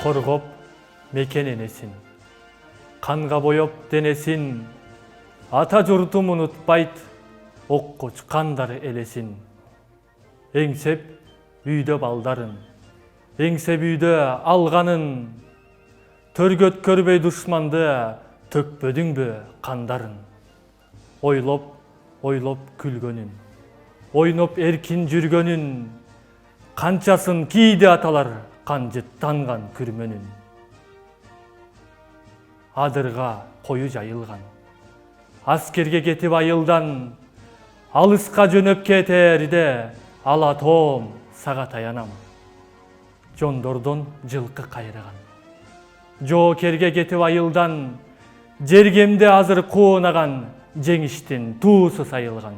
коргоп мекен энесин, канга боеп денесин, ата журтум унутпайт оккоч кандар элесин. Эңсеп үйдө балдарын, эңсеп үйдө алганын, төргөт көрбөй душманды төкпөдүңбү кандарын. Ойлоп күлгөнүн, ойноп эркин жүргөнүн, канчасын кийди аталар канжыттанган күрмөнүн. Адырга кою жайылган, аскерге кетип айылдан, алыска жөнөп кетээрде ала тоом сага таянам. Жондордон жылкы кайраган, жоокерге кетип айылдан, жергемде азыр куунаган, жеңиштин туусу сайылган.